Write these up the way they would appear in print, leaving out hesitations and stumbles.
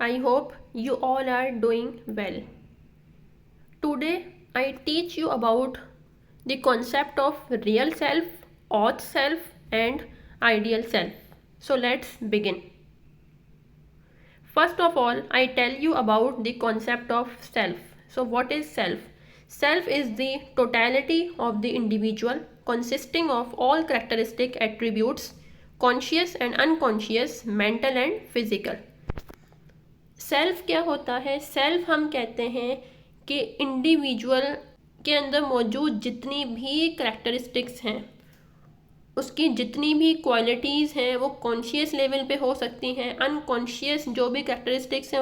I hope you all are doing well. Today I teach you about the concept of real self, auth self, and ideal self. So let's begin. First of all, I tell you about the concept of self. So what is self? Self is the totality of the individual consisting of all characteristic attributes, conscious and unconscious, mental and physical. Self क्या होता है? Self हम कहते हैं कि individual के अंदर मौजूद जितनी भी करैक्टरिस्टिक्स हैं, उसकी जितनी भी क्वालिटीज़ हैं वो कॉन्शियस लेवल पे हो सकती हैं, अनकॉन्शियस जो भी करैक्टरिस्टिक्स हैं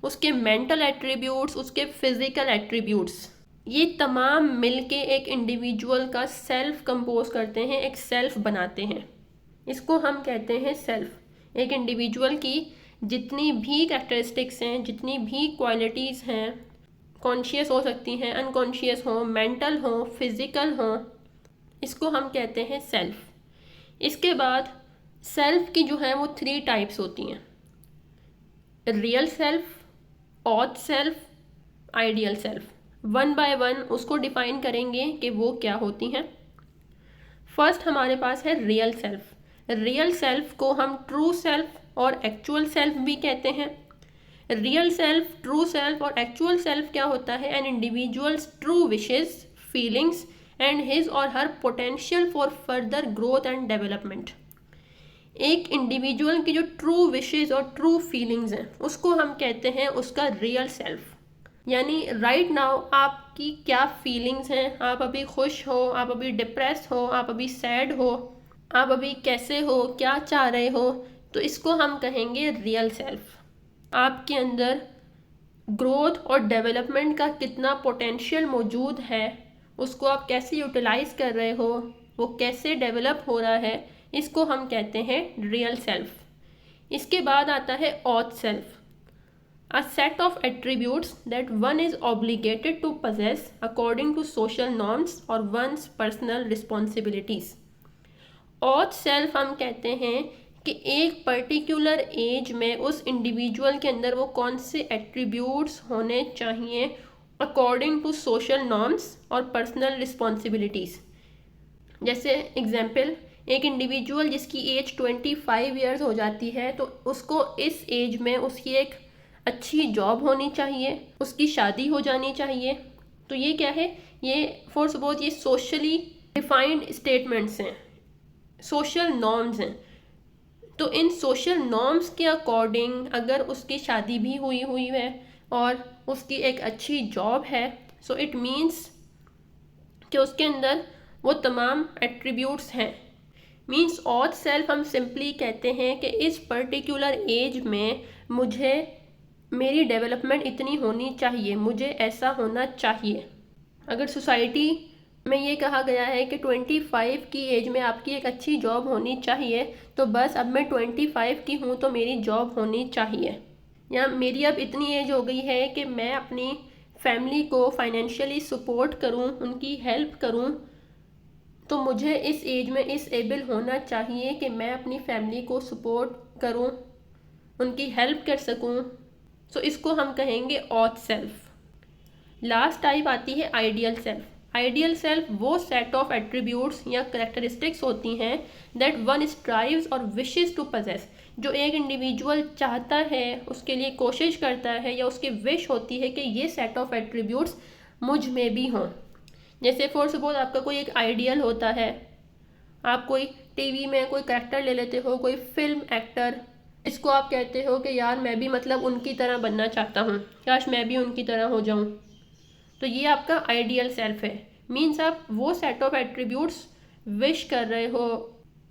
उसके मेंटल एट्रीब्यूट्स, उसके फिजिकल एट्रीब्यूट्स, ये तमाम मिलके एक इंडिविजुअल का सेल्फ कंपोज करते हैं, एक सेल्फ बनाते हैं. इसको हम कहते हैं सेल्फ. एक इंडिविजुअल की जितनी भी कैरेक्टरिस्टिक्स हैं, जितनी भी क्वालिटीज़ हैं, कॉन्शियस हो सकती हैं, अनकॉन्शियस हो, मेंटल हो, फिजिकल हो, इसको हम कहते हैं सेल्फ. इसके बाद सेल्फ की जो है वो 3 टाइप्स होती हैं: real self, auth self, ideal self. One by one उसको डिफाइन करेंगे कि वो क्या होती हैं. फर्स्ट हमारे पास है रियल सेल्फ. रियल सेल्फ को हम ट्रू सेल्फ और एक्चुअल सेल्फ भी कहते हैं. रियल सेल्फ, ट्रू सेल्फ और एक्चुअल सेल्फ क्या होता है? An individual's true wishes, feelings and his or her potential for further growth and development. एक इंडिविजुअल की जो ट्रू विशेस और ट्रू फीलिंग्स हैं उसको हम कहते हैं उसका रियल सेल्फ. यानी राइट नाउ आपकी क्या फीलिंग्स हैं, आप अभी खुश हो, आप अभी डिप्रेस हो, आप अभी सैड हो, आप अभी कैसे हो, क्या चाह रहे हो, तो इसको हम कहेंगे रियल सेल्फ. आपके अंदर ग्रोथ और डेवलपमेंट का कितना पोटेंशियल मौजूद है, उसको आप कैसे यूटिलाइज कर रहे हो, वो कैसे डेवलप हो रहा है, इसको हम कहते हैं रियल सेल्फ. इसके बाद आता है auth self. A set of attributes that one is obligated to possess according to social norms or one's personal responsibilities. Auth self हम कहते हैं कि एक पर्टिकुलर एज में उस इंडिविजुअल के अंदर वो कौन से एट्रीब्यूट्स होने चाहिए अकॉर्डिंग टू सोशल नॉर्म्स और पर्सनल रिस्पॉन्सिबिलिटीज़. जैसे एग्जाम्पल, एक इंडिविजुअल जिसकी एज 25 ईयर्स हो जाती है तो उसको इस एज में उसकी एक अच्छी जॉब होनी चाहिए, उसकी शादी हो जानी चाहिए. तो ये क्या है? ये फॉर सपोज ये सोशली डिफाइंड स्टेटमेंट्स हैं, सोशल नॉर्म्स हैं. तो इन सोशल नॉर्म्स के अकॉर्डिंग अगर उसकी शादी भी हुई है और उसकी एक अच्छी जॉब है, सो इट मीन्स कि उसके अंदर वो तमाम एट्रीब्यूट्स हैं. मीन्स ऑथ सेल्फ हम सिंपली कहते हैं कि इस पर्टिकुलर एज में मुझे मेरी डेवलपमेंट इतनी होनी चाहिए, मुझे ऐसा होना चाहिए. अगर सोसाइटी में ये कहा गया है कि 25 की एज में आपकी एक अच्छी जॉब होनी चाहिए, तो बस अब मैं 25 की हूँ तो मेरी जॉब होनी चाहिए. या मेरी अब इतनी एज हो गई है कि मैं अपनी फैमिली को फाइनेंशियली सपोर्ट करूँ, उनकी हेल्प करूँ, तो मुझे इस एज में इस एबल होना चाहिए कि मैं अपनी फैमिली को सपोर्ट करूँ, उनकी हेल्प कर सकूँ. सो इसको हम कहेंगे ऑथ सेल्फ. लास्ट टाइप आती है आइडियल सेल्फ. आइडियल सेल्फ वो सेट ऑफ एट्रीब्यूट्स या करेक्टरिस्टिक्स होती हैं दैट वन स्ट्राइव्स और विशेस टू पजेस, जो एक इंडिविजुअल चाहता है, उसके लिए कोशिश करता है या उसकी विश होती है कि ये सेट ऑफ एट्रीब्यूट्स मुझ में भी हों. जैसे फॉर सपोज आपका कोई एक आइडियल होता है, आप कोई टीवी में कोई कैरेक्टर ले लेते हो, कोई फिल्म एक्टर, इसको आप कहते हो कि यार मैं भी मतलब उनकी तरह बनना चाहता हूँ, काश मैं भी उनकी तरह हो जाऊँ. तो ये आपका आइडियल सेल्फ है. मीन्स आप वो सेट ऑफ एट्रीब्यूट्स विश कर रहे हो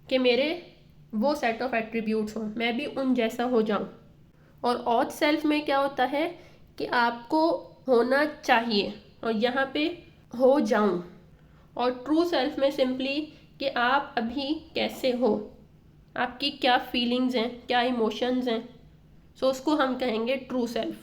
कि मेरे वो सेट ऑफ एट्रीब्यूट्स हो, मैं भी उन जैसा हो जाऊँ. और ऑथ सेल्फ में क्या होता है कि आपको होना चाहिए और यहाँ पे हो जाऊँ. और ट्रू सेल्फ में सिंपली कि आप अभी कैसे हो, आपकी क्या फीलिंग्स हैं, क्या इमोशंस हैं, सो उसको हम कहेंगे true self.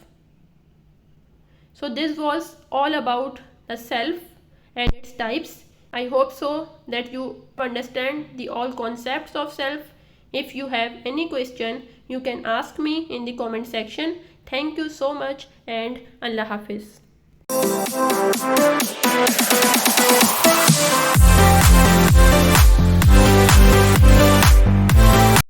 So this was all about the self and its types. I hope so that you understand the all concepts of self. If you have any question, you can ask me in the comment section. Thank you so much and Allah Hafiz.